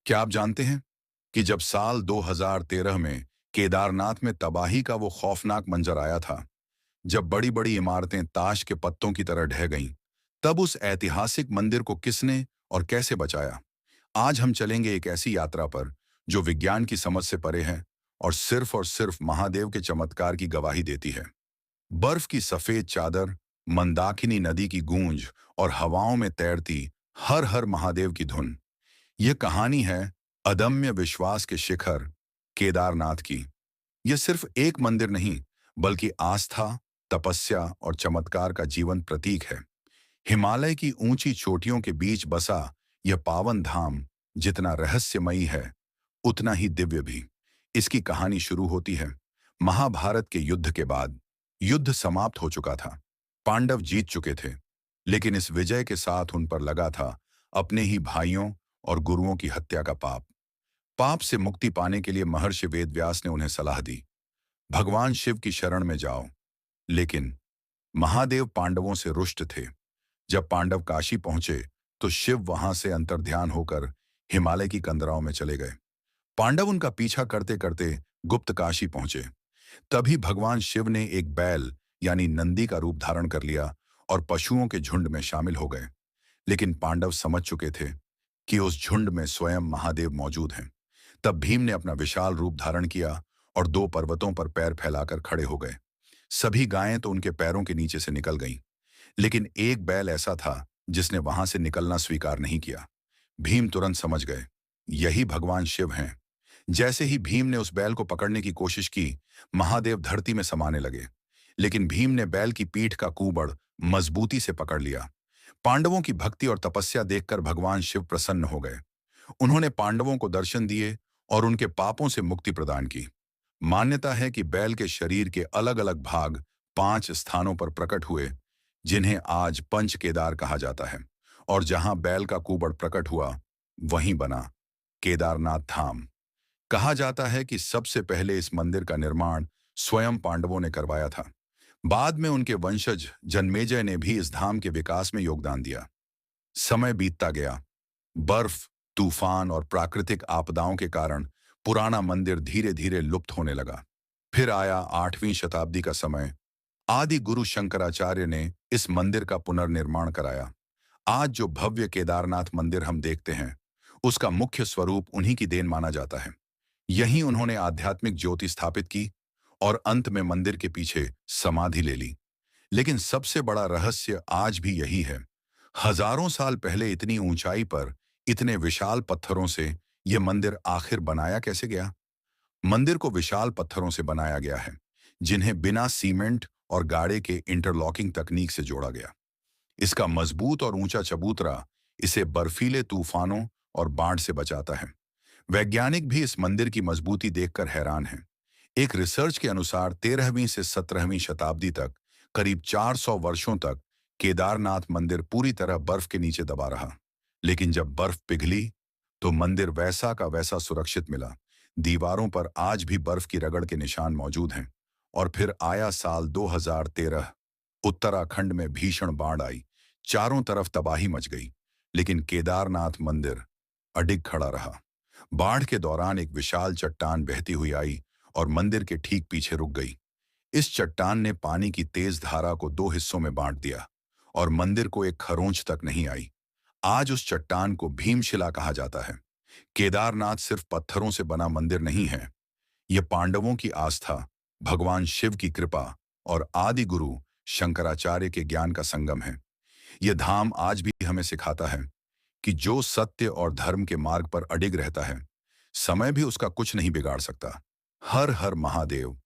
क्या आप जानते हैं कि जब साल 2013 में केदारनाथ में तबाही का वो खौफनाक मंजर आया था, जब बड़ी बड़ी इमारतें ताश के पत्तों की तरह ढह गईं, तब उस ऐतिहासिक मंदिर को किसने और कैसे बचाया? आज हम चलेंगे एक ऐसी यात्रा पर जो विज्ञान की समझ से परे है और सिर्फ महादेव के चमत्कार की गवाही देती है। बर्फ की सफेद चादर, मंदाकिनी नदी की गूंज और हवाओं में तैरती हर हर महादेव की धुन। यह कहानी है अदम्य विश्वास के शिखर केदारनाथ की। यह सिर्फ एक मंदिर नहीं, बल्कि आस्था, तपस्या और चमत्कार का जीवंत प्रतीक है। हिमालय की ऊंची चोटियों के बीच बसा यह पावन धाम जितना रहस्यमयी है, उतना ही दिव्य भी। इसकी कहानी शुरू होती है महाभारत के युद्ध के बाद। युद्ध समाप्त हो चुका था, पांडव जीत चुके थे, लेकिन इस विजय के साथ उन पर लगा था अपने ही भाइयों और गुरुओं की हत्या का पाप। पाप से मुक्ति पाने के लिए महर्षि वेदव्यास ने उन्हें सलाह दी, भगवान शिव की शरण में जाओ। लेकिन महादेव पांडवों से रुष्ट थे। जब पांडव काशी पहुंचे तो शिव वहां से अंतर्ध्यान होकर हिमालय की कंदराओं में चले गए। पांडव उनका पीछा करते करते गुप्त काशी पहुंचे। तभी भगवान शिव ने एक बैल यानी नंदी का रूप धारण कर लिया और पशुओं के झुंड में शामिल हो गए। लेकिन पांडव समझ चुके थे कि उस झुंड में स्वयं महादेव मौजूद हैं। तब भीम ने अपना विशाल रूप धारण किया और दो पर्वतों पर पैर फैलाकर खड़े हो गए। सभी गायें तो उनके पैरों के नीचे से निकल गईं, लेकिन एक बैल ऐसा था जिसने वहां से निकलना स्वीकार नहीं किया। भीम तुरंत समझ गए, यही भगवान शिव हैं। जैसे ही भीम ने उस बैल को पकड़ने की कोशिश की, महादेव धरती में समाने लगे। लेकिन भीम ने बैल की पीठ का कुबड़ मजबूती से पकड़ लिया। पांडवों की भक्ति और तपस्या देखकर भगवान शिव प्रसन्न हो गए। उन्होंने पांडवों को दर्शन दिए और उनके पापों से मुक्ति प्रदान की। मान्यता है कि बैल के शरीर के अलग अलग भाग 5 स्थानों पर प्रकट हुए, जिन्हें आज पंच केदार कहा जाता है। और जहां बैल का कुबड़ प्रकट हुआ, वहीं बना केदारनाथ धाम। कहा जाता है कि सबसे पहले इस मंदिर का निर्माण स्वयं पांडवों ने करवाया था। बाद में उनके वंशज जन्मेजय ने भी इस धाम के विकास में योगदान दिया। समय बीतता गया। बर्फ, तूफान और प्राकृतिक आपदाओं के कारण पुराना मंदिर धीरे धीरे लुप्त होने लगा। फिर आया 8वीं शताब्दी का समय। आदि गुरु शंकराचार्य ने इस मंदिर का पुनर्निर्माण कराया। आज जो भव्य केदारनाथ मंदिर हम देखते हैं, उसका मुख्य स्वरूप उन्हीं की देन माना जाता है। यहीं उन्होंने आध्यात्मिक ज्योति स्थापित की और अंत में मंदिर के पीछे समाधि ले ली। लेकिन सबसे बड़ा रहस्य आज भी यही है, हजारों साल पहले इतनी ऊंचाई पर इतने विशाल पत्थरों से यह मंदिर आखिर बनाया कैसे गया? मंदिर को विशाल पत्थरों से बनाया गया है, जिन्हें बिना सीमेंट और गाड़े के इंटरलॉकिंग तकनीक से जोड़ा गया। इसका मजबूत और ऊंचा चबूतरा इसे बर्फीले तूफानों और बाढ़ से बचाता है। वैज्ञानिक भी इस मंदिर की मजबूती देखकर हैरान हैं। एक रिसर्च के अनुसार 13वीं से 17वीं शताब्दी तक, करीब 400 वर्षों तक केदारनाथ मंदिर पूरी तरह बर्फ के नीचे दबा रहा। लेकिन जब बर्फ पिघली तो मंदिर वैसा का वैसा सुरक्षित मिला। दीवारों पर आज भी बर्फ की रगड़ के निशान मौजूद हैं। और फिर आया साल 2013। उत्तराखंड में भीषण बाढ़ आई, चारों तरफ तबाही मच गई, लेकिन केदारनाथ मंदिर अडिग खड़ा रहा। बाढ़ के दौरान एक विशाल चट्टान बहती हुई आई और मंदिर के ठीक पीछे रुक गई। इस चट्टान ने पानी की तेज धारा को 2 हिस्सों में बांट दिया और मंदिर को एक खरोंच तक नहीं आई। आज उस चट्टान को भीमशिला कहा जाता है। केदारनाथ सिर्फ पत्थरों से बना मंदिर नहीं है, यह पांडवों की आस्था, भगवान शिव की कृपा और आदि गुरु शंकराचार्य के ज्ञान का संगम है। यह धाम आज भी हमें सिखाता है कि जो सत्य और धर्म के मार्ग पर अडिग रहता है, समय भी उसका कुछ नहीं बिगाड़ सकता। हर हर महादेव।